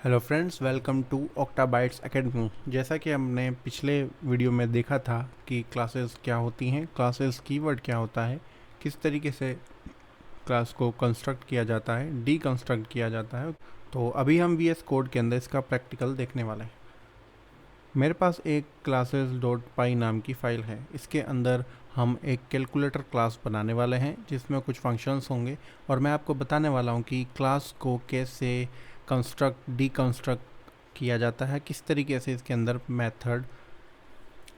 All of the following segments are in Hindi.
Hello friends, welcome to Octabytes academy. जैसा कि हमने पिछले वीडियो में देखा था कि क्लासेस क्या होती हैं, क्लासेस कीवर्ड क्या होता है, किस तरीके से क्लास को कंस्ट्रक्ट किया जाता है, डीकंस्ट्रक्ट किया जाता है। तो अभी हम वीएस कोड के अंदर इसका प्रैक्टिकल देखने वाले हैं। मेरे पास एक क्लासेस डॉट पाई नाम की फ़ाइल है। इसके अंदर हम एक कैलकुलेटर क्लास बनाने वाले हैं जिसमें कुछ फंक्शंस होंगे और मैं आपको बताने वाला हूं कि क्लास को कैसे कंस्ट्रक्ट डीकंस्ट्रक्ट किया जाता है, किस तरीके से इसके अंदर मेथड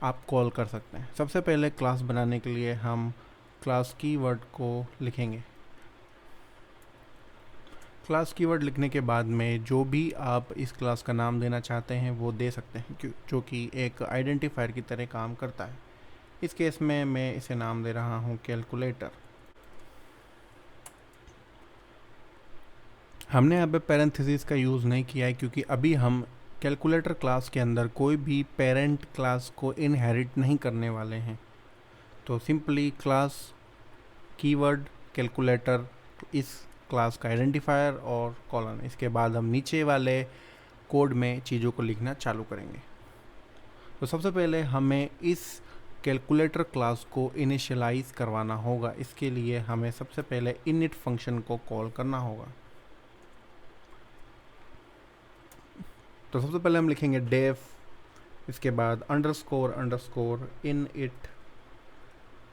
आप कॉल कर सकते हैं। सबसे पहले क्लास बनाने के लिए हम क्लास कीवर्ड को लिखेंगे। क्लास कीवर्ड लिखने के बाद में जो भी आप इस क्लास का नाम देना चाहते हैं वो दे सकते हैं, जो कि एक आइडेंटिफायर की तरह काम करता है। इस केस में मैं इसे नाम दे रहा हूँ कैलकुलेटर। हमने यहाँ पे पैरेंथेसिस का यूज़ नहीं किया है क्योंकि अभी हम कैलकुलेटर क्लास के अंदर कोई भी पेरेंट क्लास को इनहेरिट नहीं करने वाले हैं। तो सिंपली क्लास कीवर्ड कैलकुलेटर, इस क्लास का आइडेंटिफायर और कॉलन, इसके बाद हम नीचे वाले कोड में चीज़ों को लिखना चालू करेंगे। तो सबसे पहले हमें इस कैलकुलेटर क्लास को इनिशियलाइज करवाना होगा। इसके लिए हमें सबसे पहले इनिट फंक्शन को कॉल करना होगा। तो सबसे पहले हम लिखेंगे डेफ, इसके बाद underscore underscore in it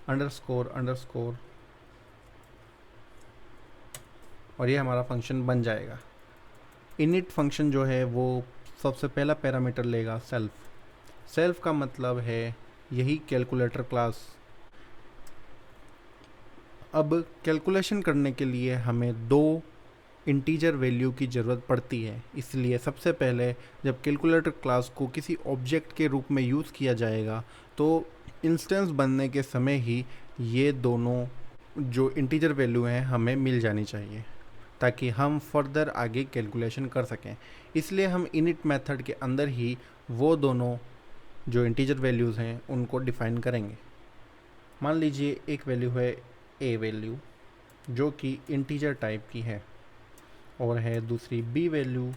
underscore underscore, और ये हमारा फंक्शन बन जाएगा। इनिट फंक्शन जो है वो सबसे पहला पैरामीटर लेगा सेल्फ। सेल्फ का मतलब है यही कैलकुलेटर क्लास। अब कैलकुलेशन करने के लिए हमें दो इंटीजर वैल्यू की ज़रूरत पड़ती है, इसलिए सबसे पहले जब कैलकुलेटर क्लास को किसी ऑब्जेक्ट के रूप में यूज़ किया जाएगा तो इंस्टेंस बनने के समय ही ये दोनों जो इंटीजर वैल्यू हैं हमें मिल जानी चाहिए ताकि हम फर्दर आगे कैलकुलेशन कर सकें। इसलिए हम इनिट मेथड के अंदर ही वो दोनों जो इंटीजर वैल्यूज़ हैं उनको डिफ़ाइन करेंगे। मान लीजिए एक वैल्यू है ए वैल्यू जो कि इंटीजर टाइप की है, और है दूसरी बी वैल्यू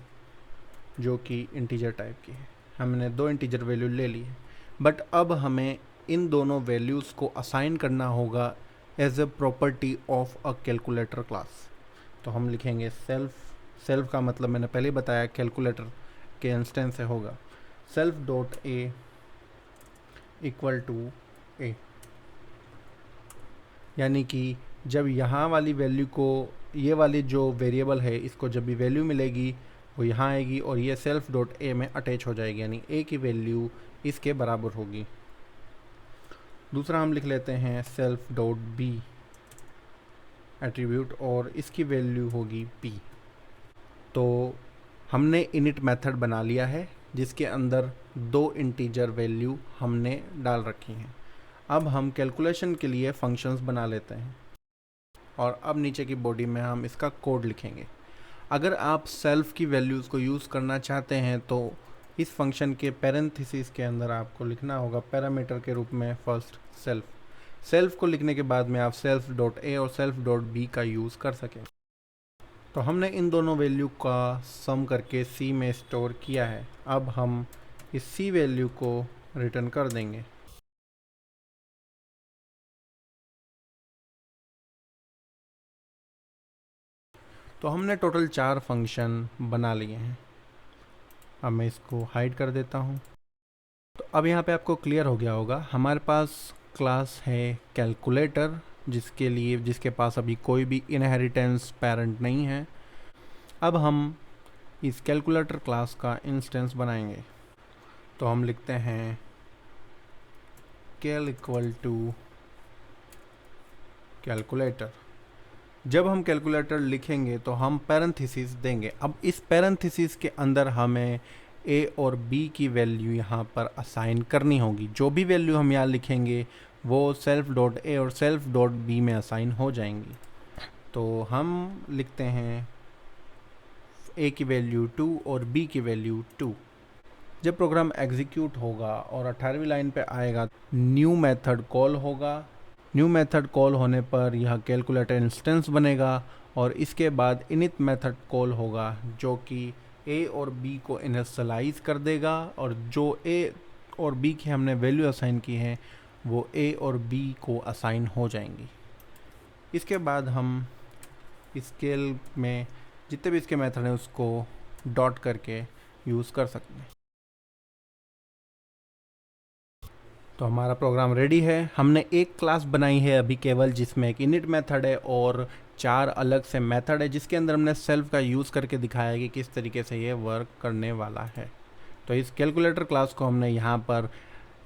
जो कि इंटीजर टाइप की है। हमने दो इंटीजर वैल्यू ले ली है, बट अब हमें इन दोनों वैल्यूज़ को असाइन करना होगा as a property of a calculator class. तो हम लिखेंगे सेल्फ। सेल्फ का मतलब मैंने पहले बताया कैलकुलेटर के इंस्टेंस से होगा। Self dot A equal to A, यानी कि जब यहाँ वाली वैल्यू को, ये वाली जो वेरिएबल है इसको जब भी वैल्यू मिलेगी वो यहाँ आएगी और ये सेल्फ डॉट ए में अटैच हो जाएगी, यानी ए की वैल्यू इसके बराबर होगी। दूसरा हम लिख लेते हैं सेल्फ डॉट बी एट्रीब्यूट, और इसकी वैल्यू होगी पी। तो हमने इनिट मेथड बना लिया है जिसके अंदर दो इंटीजर वैल्यू हमने डाल रखी हैं। अब हम कैलकुलेशन के लिए फंक्शंस बना लेते हैं और अब नीचे की बॉडी में हम इसका कोड लिखेंगे। अगर आप सेल्फ की वैल्यूज़ को यूज़ करना चाहते हैं तो इस फंक्शन के पैरेंथेसिस के अंदर आपको लिखना होगा पैरामीटर के रूप में फर्स्ट सेल्फ। सेल्फ को लिखने के बाद में आप सेल्फ डॉट ए और सेल्फ डॉट बी का यूज़ कर सकें। तो हमने इन दोनों वैल्यू का सम करके सी में स्टोर किया है। अब हम इस सी वैल्यू को रिटर्न कर देंगे। तो हमने टोटल 4 फंक्शन बना लिए हैं। अब मैं इसको हाइड कर देता हूँ। तो अब यहाँ पे आपको क्लियर हो गया होगा, हमारे पास क्लास है कैलकुलेटर जिसके पास अभी कोई भी इनहेरिटेंस पेरेंट नहीं है। अब हम इस कैलकुलेटर क्लास का इंस्टेंस बनाएंगे। तो हम लिखते हैं कैल इक्वल टू कैलकुलेटर। जब हम कैलकुलेटर लिखेंगे तो हम पैरेंथेसिस देंगे। अब इस पैरेंथेसिस के अंदर हमें ए और बी की वैल्यू यहाँ पर असाइन करनी होगी। जो भी वैल्यू हम यहाँ लिखेंगे वो सेल्फ डॉट ए और सेल्फ डॉट बी में असाइन हो जाएंगी। तो हम लिखते हैं ए की वैल्यू 2 और बी की वैल्यू 2। जब प्रोग्राम एग्जीक्यूट होगा और 18वीं लाइन पे आएगा, न्यू मेथड कॉल होगा। न्यू मेथड कॉल होने पर यह कैलकुलेटर इंस्टेंस बनेगा और इसके बाद इनिट मेथड कॉल होगा जो कि ए और बी को इनिशियलाइज कर देगा और जो ए और बी की हमने वैल्यू असाइन की है वो ए और बी को असाइन हो जाएंगी। इसके बाद हम स्केल में जितने भी इसके मेथड हैं उसको डॉट करके यूज़ कर सकते हैं। तो हमारा प्रोग्राम रेडी है। हमने एक क्लास बनाई है अभी केवल, जिसमें एक इनिट मेथड है और 4 अलग से मेथड है, जिसके अंदर हमने सेल्फ का यूज़ करके दिखाया कि किस तरीके से ये वर्क करने वाला है। तो इस कैलकुलेटर क्लास को हमने यहाँ पर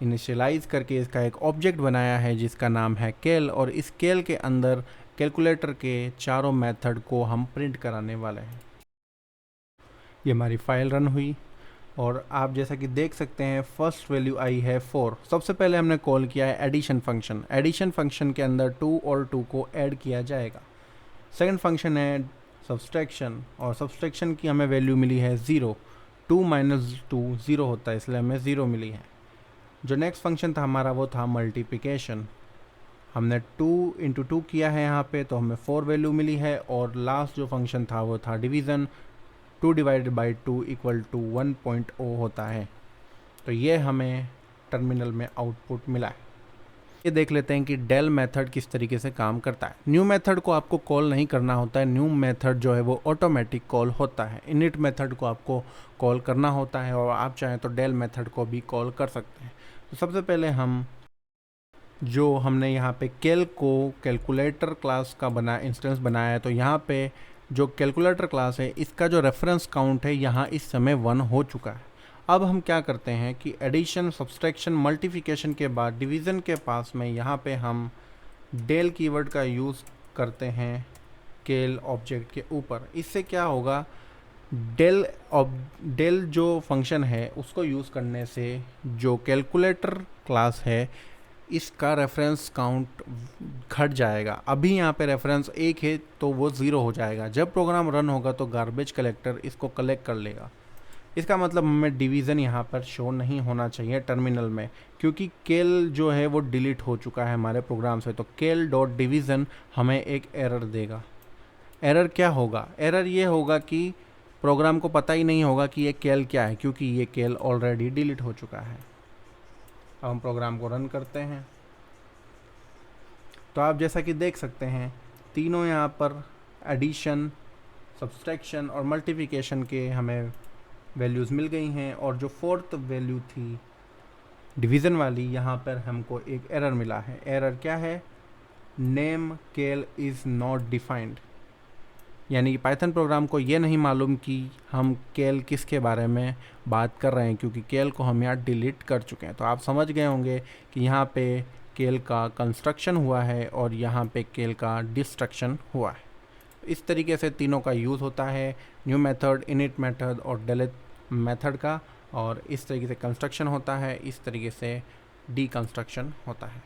इनिशियलाइज करके इसका एक ऑब्जेक्ट बनाया है जिसका नाम है कैल, और इस कैल के अंदर कैलकुलेटर के चारों मेथड को हम प्रिंट कराने वाले हैं। ये हमारी फाइल रन हुई और आप जैसा कि देख सकते हैं फर्स्ट वैल्यू आई है 4। सबसे पहले हमने कॉल किया है एडिशन फंक्शन। एडिशन फंक्शन के अंदर 2 और 2 को ऐड किया जाएगा। सेकंड फंक्शन है सब्सट्रैक्शन, और सब्सट्रैक्शन की हमें वैल्यू मिली है 0। 2 माइनस 2 0 होता है, इसलिए हमें 0 मिली है। जो नेक्स्ट फंक्शन था हमारा वो था मल्टीप्लिकेशन। हमने 2 इंटू 2 किया है यहाँ पे, तो हमें 4 वैल्यू मिली है। और लास्ट जो फंक्शन था वो था division. 2 divided by 2 equal to 1.0 होता है। तो ये हमें टर्मिनल में आउटपुट मिला है। ये देख लेते हैं कि डेल मेथड किस तरीके से काम करता है। न्यू मेथड को आपको कॉल नहीं करना होता है। न्यू मेथड जो है वो ऑटोमेटिक कॉल होता है। इनिट मेथड को आपको कॉल करना होता है, और आप चाहें तो डेल मेथड को भी कॉल कर सकते हैं। तो सबसे पहले जो हमने यहाँ पे कैल को कैलकुलेटर क्लास का इंस्टेंस बनाया है, तो यहाँ पे जो कैलकुलेटर क्लास है इसका जो रेफरेंस काउंट है यहाँ इस समय 1 हो चुका है। अब हम क्या करते हैं कि एडिशन, सब्सट्रैक्शन, मल्टीप्लिकेशन के बाद डिवीज़न के पास में यहाँ पे हम डेल कीवर्ड का यूज़ करते हैं कैल ऑब्जेक्ट के ऊपर। इससे क्या होगा, डेल जो फंक्शन है उसको यूज़ करने से जो कैलकुलेटर क्लास है इसका रेफरेंस काउंट घट जाएगा। अभी यहाँ पे रेफरेंस 1 है तो वो 0 हो जाएगा। जब प्रोग्राम रन होगा तो गार्बेज कलेक्टर इसको कलेक्ट कर लेगा। इसका मतलब हमें डिवीज़न यहाँ पर शो नहीं होना चाहिए टर्मिनल में, क्योंकि कैल जो है वो डिलीट हो चुका है हमारे प्रोग्राम से। तो कैल डॉट डिवीज़न हमें एक एरर देगा। एरर क्या होगा? एरर ये होगा कि प्रोग्राम को पता ही नहीं होगा कि ये कैल क्या है, क्योंकि ये कैल ऑलरेडी डिलीट हो चुका है। अब हम प्रोग्राम को रन करते हैं तो आप जैसा कि देख सकते हैं तीनों यहाँ पर एडिशन, सब्सट्रैक्शन और मल्टीप्लिकेशन के हमें वैल्यूज़ मिल गई हैं। और जो फोर्थ वैल्यू थी डिवीज़न वाली, यहाँ पर हमको एक एरर मिला है। एरर क्या है? Name cal is not defined, यानी कि पाइथन प्रोग्राम को ये नहीं मालूम कि हम कैल किसके बारे में बात कर रहे हैं, क्योंकि कैल को हम यहाँ डिलीट कर चुके हैं। तो आप समझ गए होंगे कि यहाँ पे कैल का कंस्ट्रक्शन हुआ है और यहाँ पे कैल का डिस्ट्रक्शन हुआ है। इस तरीके से तीनों का यूज़ होता है, न्यू मेथड, इनिट मेथड और डिलीट मेथड का। और इस तरीके से कंस्ट्रक्शन होता है, इस तरीके से डीकंस्ट्रक्शन होता है।